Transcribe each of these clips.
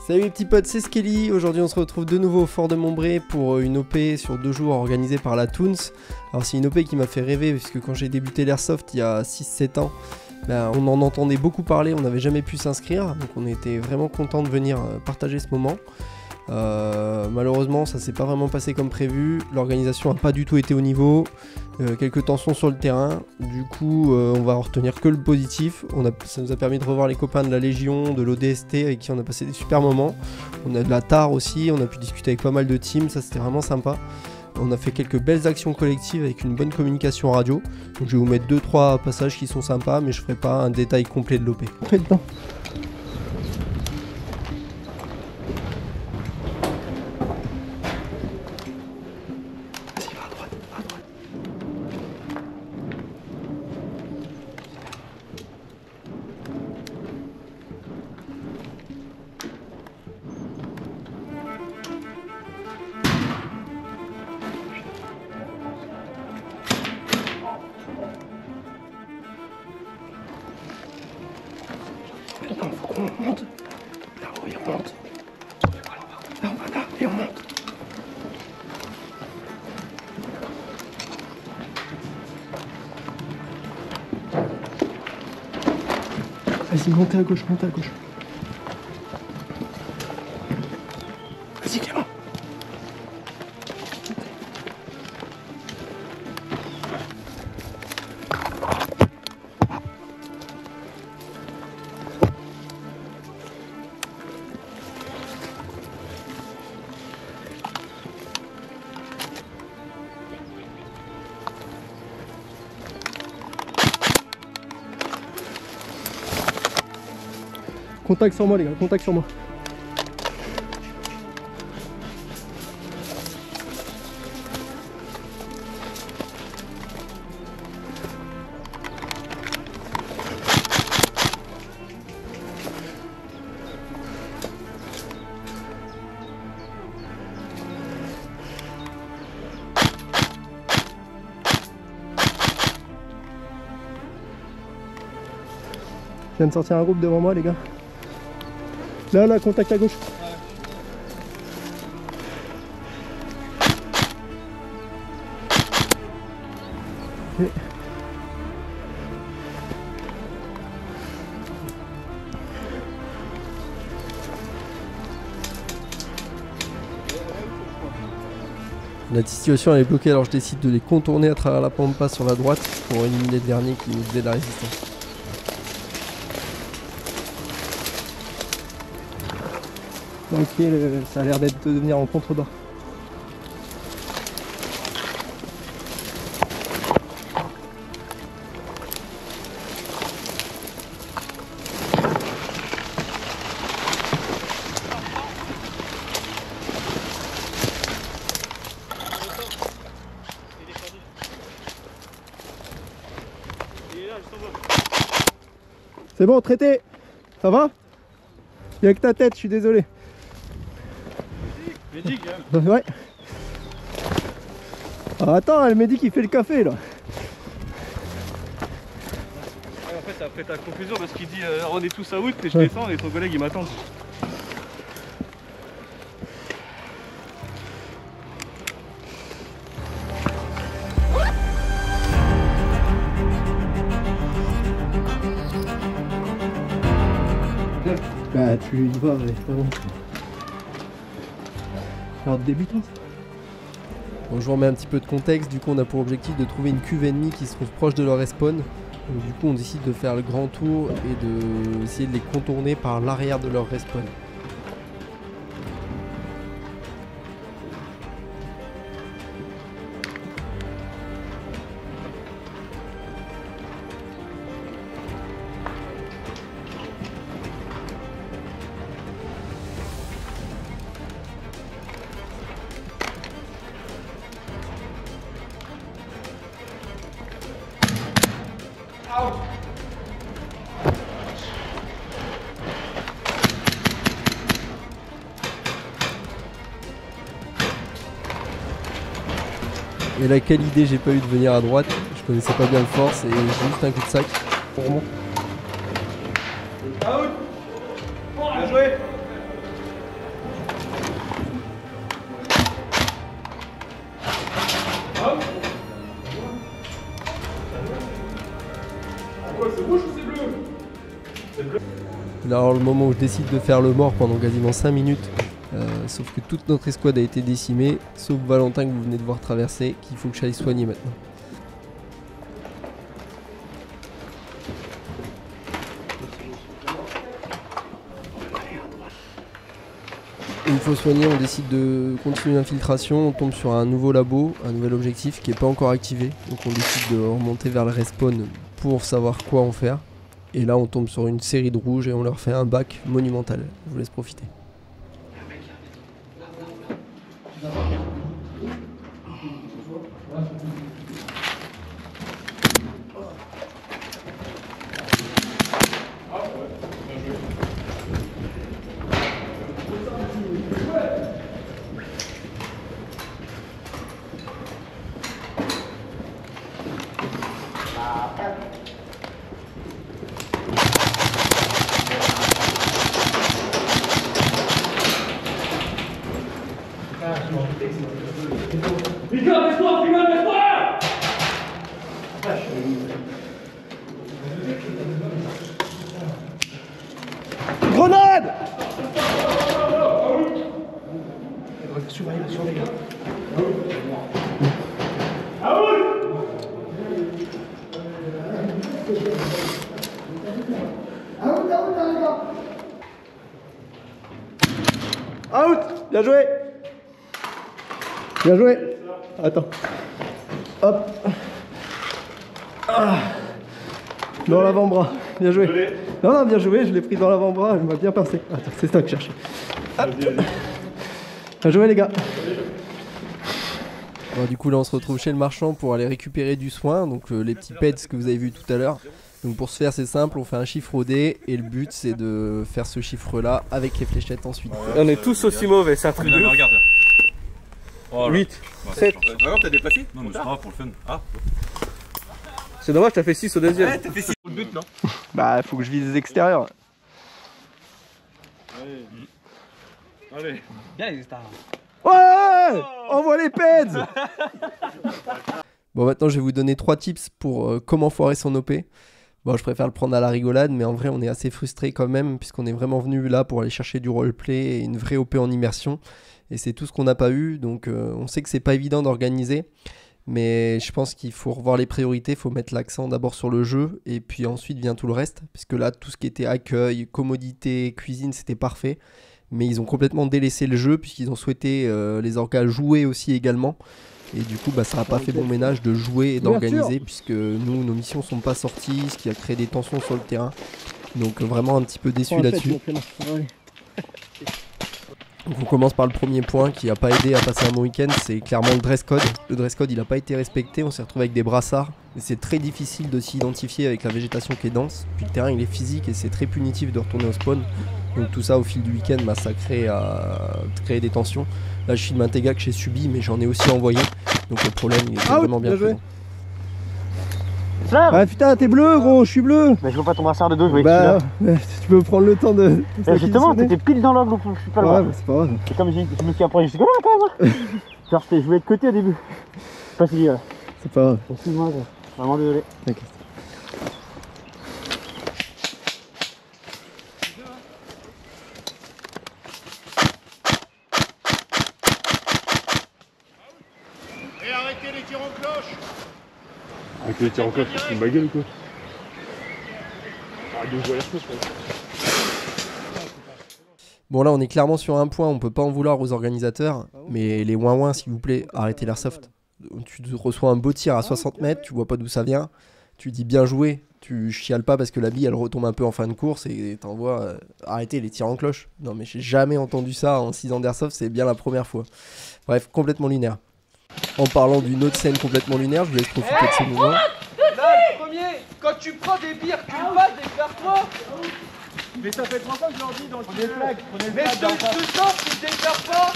Salut les petits potes, c'est Skelly. Aujourd'hui on se retrouve de nouveau au Fort de Montbré pour une OP sur 2 jours organisée par la Toons. Alors c'est une OP qui m'a fait rêver puisque quand j'ai débuté l'Airsoft il y a 6-7 ans, on en entendait beaucoup parler, on n'avait jamais pu s'inscrire. Donc on était vraiment content de venir partager ce moment. Malheureusement ça s'est pas vraiment passé comme prévu, l'organisation n'a pas du tout été au niveau, quelques tensions sur le terrain, du coup on va en retenir que le positif. Ça nous a permis de revoir les copains de la Légion, de l'ODST avec qui on a passé des super moments, on a de la TAR aussi, on a pu discuter avec pas mal de teams, ça c'était vraiment sympa. On a fait quelques belles actions collectives avec une bonne communication radio, donc je vais vous mettre 2-3 passages qui sont sympas mais je ferai pas un détail complet de l'OP. Attends, faut qu'on monte. Là-haut, et on monte. Là, on va là, et on monte. Vas-y, montez à gauche, montez à gauche. Vas-y, Clément. Contact sur moi les gars, contact sur moi. Je viens de sortir un groupe devant moi les gars. Là, contact à gauche. Okay. La situation elle est bloquée, alors je décide de les contourner à travers la pampa sur la droite pour éliminer le dernier qui nous faisait de la résistance. Ok, ça a l'air de devenir en contrebas. C'est bon, traité. Ça va? Il y a que ta tête, je suis désolé. Médic, ouais. Ah, attends, le médic il fait le café là. Ouais, en fait, après ta confusion parce qu'il dit on est tous à out et je descends et ton collègue il m'attend. Bah tu y vas, ouais, c'est pas bon. Alors débutant ça. Bon, je vous remets un petit peu de contexte, du coup on a pour objectif de trouver une cuve ennemie qui se trouve proche de leur respawn. Donc, du coup on décide de faire le grand tour et d'essayer de les contourner par l'arrière de leur respawn. Et là, quelle idée j'ai pas eu de venir à droite, je connaissais pas bien le force et j'ai juste un coup de sac. Out. Bien joué. là alors le moment où je décide de faire le mort pendant quasiment 5 minutes. Sauf que toute notre escouade a été décimée, sauf Valentin que vous venez de voir traverser, qu'il faut que j'aille soigner maintenant. Une fois soigné, on décide de continuer l'infiltration, on tombe sur un nouveau labo, un nouvel objectif qui n'est pas encore activé. Donc on décide de remonter vers le respawn pour savoir quoi en faire. Et là on tombe sur une série de rouges et on leur fait un bac monumental. Je vous laisse profiter. Grenade! Surveille, surveille. Out! Bien joué! Bien joué! Attends. Hop! Ah. Dans l'avant-bras. Bien joué. Non, non, bien joué, je l'ai pris dans l'avant-bras, elle m'a bien pincé. Attends, c'est ça que je cherchais. Bien joué les gars. Bon, du coup là on se retrouve chez le marchand pour aller récupérer du soin, donc les petits pets que vous avez vu tout à l'heure. Donc pour ce faire c'est simple, on fait un chiffre au dé et le but c'est de faire ce chiffre là avec les fléchettes ensuite. On est tous aussi mauvais, c'est un truc de ouf. Regarde. Oh, 8, 7. Alors t'as déplacé? Non mais c'est pas grave pour le fun. Ah. C'est dommage, t'as fait 6 au deuxième. Ouais, t'as fait 6 au but non? Bah faut que je vise les extérieurs. Allez. Bien les stars. Ouais! Envoie les peds! Bon maintenant je vais vous donner 3 tips pour comment foirer son OP. Bon je préfère le prendre à la rigolade mais en vrai on est assez frustré quand même puisqu'on est vraiment venu là pour aller chercher du roleplay et une vraie OP en immersion. Et c'est tout ce qu'on n'a pas eu donc on sait que c'est pas évident d'organiser. Mais je pense qu'il faut revoir les priorités, il faut mettre l'accent d'abord sur le jeu et puis ensuite vient tout le reste. Puisque là tout ce qui était accueil, commodité, cuisine c'était parfait. Mais ils ont complètement délaissé le jeu puisqu'ils ont souhaité les orgas jouer aussi également. Et du coup ça n'a pas fait bon ménage de jouer et d'organiser puisque nous nos missions sont pas sorties, ce qui a créé des tensions sur le terrain. Donc vraiment un petit peu déçu là-dessus. Donc on commence par le premier point qui n'a pas aidé à passer un bon week-end, c'est clairement le dress code. Le dress code il n'a pas été respecté, on s'est retrouvé avec des brassards. Et c'est très difficile de s'y identifier avec la végétation qui est dense. Puis le terrain il est physique et c'est très punitif de retourner au spawn. Donc tout ça au fil du week-end ça crée des tensions. Là je suis de Mantega que j'ai subi mais j'en ai aussi envoyé. Donc le problème il est vraiment bien présent. Ah putain t'es bleu gros, je suis bleu. Bah je vois pas ton brassard de dos, je voyais Bah tu peux prendre le temps de... justement t'étais pile dans l'angle donc je suis pas le Ouais voir. bah c'est pas grave. Et comme je me suis approché, je suis comme là quand même. Genre je voulais être de côté au début. Je sais pas si... C'est pas grave. Excuse-moi, vraiment désolé. T'inquiète. Et arrêtez les tirs en cloche. Avec les tirs en cloche, c'est une baguette ou quoi? Arrête de jouer à l'air quoi. Bon là on est clairement sur un point, on peut pas en vouloir aux organisateurs. Mais les ouin s'il vous plaît, arrêtez l'airsoft. Tu reçois un beau tir à 60 mètres, tu vois pas d'où ça vient. Tu dis bien joué, tu chiales pas parce que la bille elle retombe un peu en fin de course et t'envoies arrêtez les tirs en cloche. Non mais j'ai jamais entendu ça en 6 ans d'airsoft, c'est bien la première fois. Bref, complètement lunaire. En parlant d'une autre scène complètement lunaire, je vous laisse profiter de ces mouvements. Là, le premier, quand tu prends des bières, tu le passes, déclare-toi. Mais ça fait 3 fois que je leur dis dans le Prenez le flag, prenez le mais flag. ce temps, tu te déclares pas.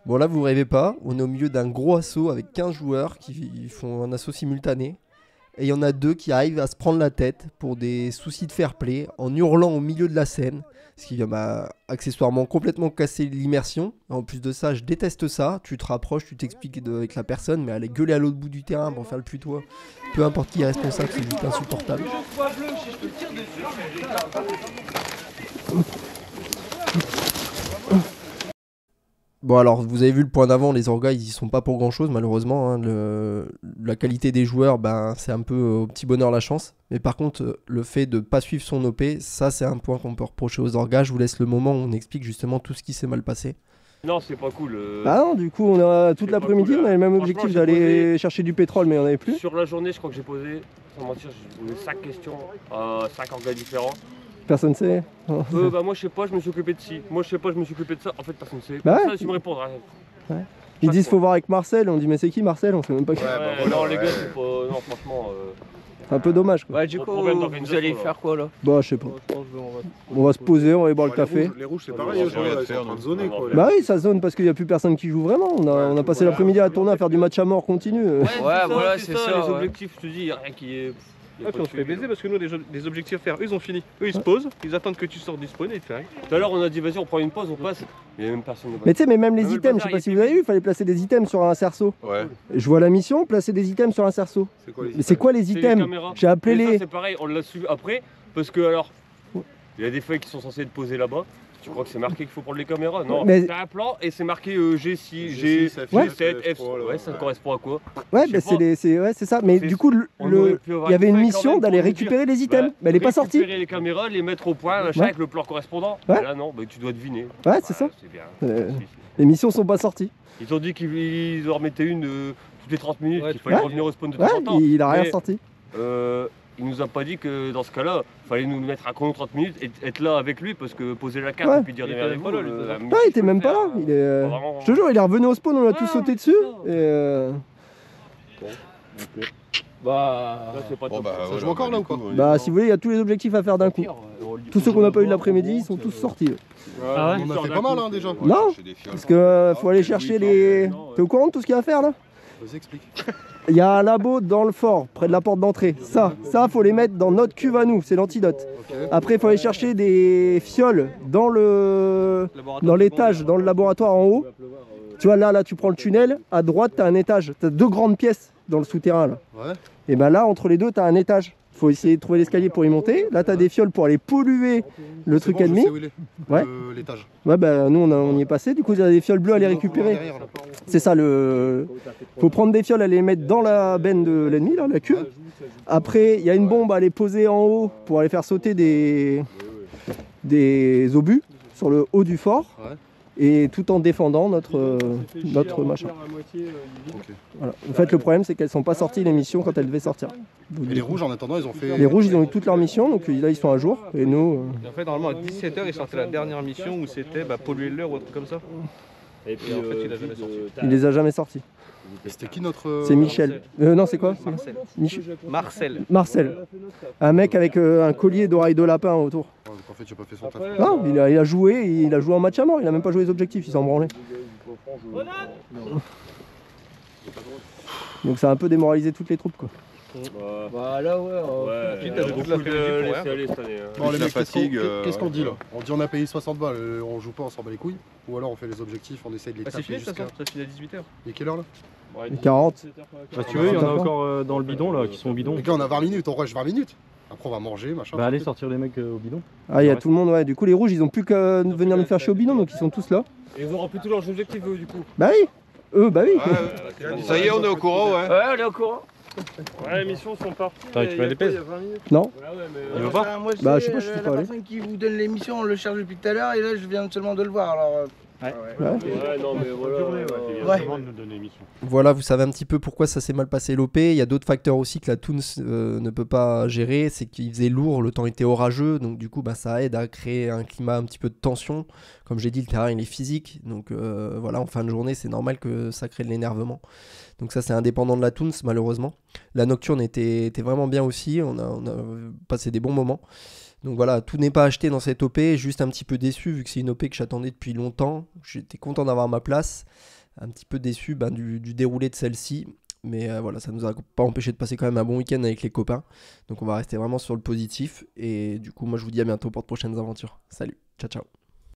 Bon là vous rêvez pas, on est au milieu d'un gros assaut avec 15 joueurs qui font un assaut simultané. et il y en a 2 qui arrivent à se prendre la tête pour des soucis de fair play en hurlant au milieu de la scène, ce qui m'a accessoirement complètement cassé l'immersion. En plus de ça, je déteste ça. Tu te rapproches, tu t'expliques avec la personne, mais aller gueuler à l'autre bout du terrain pour faire le putois, peu importe qui est responsable, c'est juste insupportable. Bon alors, vous avez vu le point d'avant, les orgas ils y sont pas pour grand chose malheureusement, hein. La qualité des joueurs, ben, c'est un peu au petit bonheur la chance. Mais par contre, le fait de pas suivre son OP, ça c'est un point qu'on peut reprocher aux orgas. Je vous laisse le moment où on explique justement tout ce qui s'est mal passé. Non, c'est pas cool. Ah non, du coup, on a toute c'est l'après-midi, pas cool, on avait le même franchement, objectif j'ai d'aller chercher du pétrole, mais on n'avait plus. Sur la journée, je crois que j'ai posé, sans mentir, j'ai posé 5 questions à 5 orgas différents. Personne sait. Bah moi je sais pas, je me suis occupé de ci. Moi je sais pas, je me suis occupé de ça. En fait personne ne sait. Bah Ça, ouais. tu me répondre. Hein. Ils disent faut voir avec Marcel, on dit mais c'est qui Marcel? On sait même pas qui. Non les gars, c'est pas. Non franchement. C'est un peu dommage quoi. Ouais, du coup, Problème vous d'organisation, allez là. faire quoi là? Bah je sais pas. On va se poser, on va aller boire le café. Les rouges, c'est pareil, ils sont en train de zoner quoi. Bah oui, ça zone parce qu'il n'y a plus personne qui joue vraiment. On a passé l'après-midi à tourner à faire du match à mort continu. Voilà, c'est ça, Les ouais. objectifs, je te dis, y a rien qui est. Ah, puis on se fait baiser parce que nous, les objectifs à faire, eux ils ont fini. Eux ils se posent, ils attendent que tu sortes du spawn et ils te font rien. Tout à l'heure on a dit vas-y on prend une pause, on passe. Il y a même personne de Mais tu sais, mais même les Même le items, je sais bazar, pas il si était vous avez vu, il fallait placer des items sur un cerceau. Ouais. Je vois la mission, placer des items sur un cerceau. C'est quoi les Mais c'est quoi les items? J'ai appelé Mais ça, les. c'est pareil, on l'a su après parce que alors. Il y a des feuilles qui sont censées être posées là-bas. Tu crois que c'est marqué qu'il faut prendre les caméras? Non, Mais- t'as un plan et c'est marqué G6, G6, G7, F, F. Ouais, ça correspond à quoi? Ouais, Je bah sais c'est ça. Mais C'est- du coup, On aurait il pu avoir y avait une feuille mission quand même d'aller pour nous dire, récupérer les items. Mais elle est pas sortie. Récupérer les caméras, les mettre au point, machin, Ouais. avec le plan correspondant. Ouais. Là non, bah, tu dois deviner. Ouais, c'est ça. C'est bien. Euh, Si, si. Les missions sont pas sorties. Ils ont dit qu'ils en remettaient une toutes les 30 minutes, Ouais, qu'il fallait ouais. revenir au spawn de Ouais, temps en temps. il a rien Mais, sorti. Il nous a pas dit que dans ce cas-là, fallait nous mettre un chrono 30 minutes et être là avec lui parce que poser la carte Ouais. et puis dire Il était démerdez-vous. même pas là, lui, la Ah, mission, il était faut même le pas faire, là. Il est. pas vraiment. Je te jure, il est revenu au spawn, on a tous Ouais, sauté c'est dessus. ça. Et Bah. Là, c'est pas Bon top. bah, ça joue encore là ou pas? bah, si vous voulez, il y a tous les objectifs à faire d'un coup. Tous ceux qu'on n'a pas eu l'après-midi, ils sont tous sortis. Ah ouais? On a fait pas mal hein déjà. Non, parce que faut aller chercher les. T'es au courant de tout ce qu'il y a à faire là? Vas-y explique. Il y a un labo dans le fort, près de la porte d'entrée. Ça, faut les mettre dans notre cuve à nous, c'est l'antidote. Après, il faut aller chercher des fioles dans l'étage, dans le laboratoire en haut. Tu vois, là, tu prends le tunnel. À droite, tu as un étage. Tu as 2 grandes pièces dans le souterrain. Là. Ouais. Et ben là, entre les deux, tu as un étage. Il faut essayer de trouver l'escalier pour y monter. Là, tu as des fioles pour aller polluer le truc C'est bon, je ennemi. sais où il est. Ouais. L'étage. Ouais, bah nous, on y est passé. Du coup, il y a des fioles bleues à les récupérer. Derrière, là. C'est ça, faut prendre des fioles, aller les mettre dans la benne de l'ennemi, là, la cuve. Après, il y a une bombe à aller poser en haut pour aller faire sauter des obus sur le haut du fort. Ouais. Et tout en défendant notre machin. Voilà. En fait, le problème, c'est qu'elles sont pas sorties les missions quand elles devaient sortir. Et les rouges en attendant ils ont fait. Les rouges, ils ont eu toutes leurs missions, donc là, ils sont à jour. Et nous, Et en fait, normalement à 17h, il sortait la dernière mission où c'était polluer l'heure ou un truc comme ça. Et puis en fait, il a jamais sorti. il les a jamais sortis. Et c'était qui notre. C'est Michel. Non, c'est quoi? Marcel. Marcel. Marcel. Un mec avec un collier d'oreilles de lapin autour. Ouais, donc en fait, tu as pas fait son taf. Non, il a joué en match à mort, il a même pas joué les objectifs, il s'en branlait. Donc ça a un peu démoralisé toutes les troupes quoi. Bah là, ouais. Ouais, t'as beaucoup toute l'après-midi de pour laisser rien. aller cette année. hein. Bon, les la mecs, fatigue, qu'est-ce qu'on dit là? On dit on a payé 60 balles, on joue pas, on s'en bat les couilles? Ou alors on fait les objectifs, on essaye de les Bah, c'est taper fini de toute jusqu'à. façon, ça finit à 18h. Il est quelle heure là? Et 40. Bah, si tu veux, il y en a encore dans le bidon là, qui sont au bidon. Les gars, on a 20 minutes, on rush 20 minutes. Après, on va manger, machin. Bah, allez sortir les mecs au bidon. Ah il y a tout le monde, ouais. Du coup les rouges ils ont plus qu'à venir nous faire chier au binôme, donc ils sont tous là. Et ils ont rempli tous leurs objectifs eux, du coup. Bah oui. Bah oui. Ça y est, on est au courant, ouais. Ouais, on est au courant. Ouais, les missions sont parties. T'as récupéré les pèses? Non. Il veut pas? Moi, Bah, je sais pas, je suis pas la allé. personne qui vous donne l'émission, on le cherche depuis tout à l'heure et là, je viens seulement de le voir. Alors, Ouais. Ouais, non, mais voilà. ouais. Voilà, vous savez un petit peu pourquoi ça s'est mal passé l'OP. Il y a d'autres facteurs aussi que la Toons ne peut pas gérer. C'est qu'il faisait lourd, le temps était orageux. Donc du coup, bah, ça aide à créer un climat un petit peu de tension. Comme j'ai dit, le terrain il est physique. Donc voilà, en fin de journée, c'est normal que ça crée de l'énervement. Donc ça, c'est indépendant de la Toons, malheureusement. La Nocturne était vraiment bien aussi. On a passé des bons moments. Donc voilà, tout n'est pas acheté dans cette OP, juste un petit peu déçu vu que c'est une OP que j'attendais depuis longtemps. J'étais content d'avoir ma place, un petit peu déçu du déroulé de celle-ci. Mais voilà, ça nous a pas empêché de passer quand même un bon week-end avec les copains. Donc on va rester vraiment sur le positif. Et du coup, moi je vous dis à bientôt pour de prochaines aventures. Salut, ciao ciao.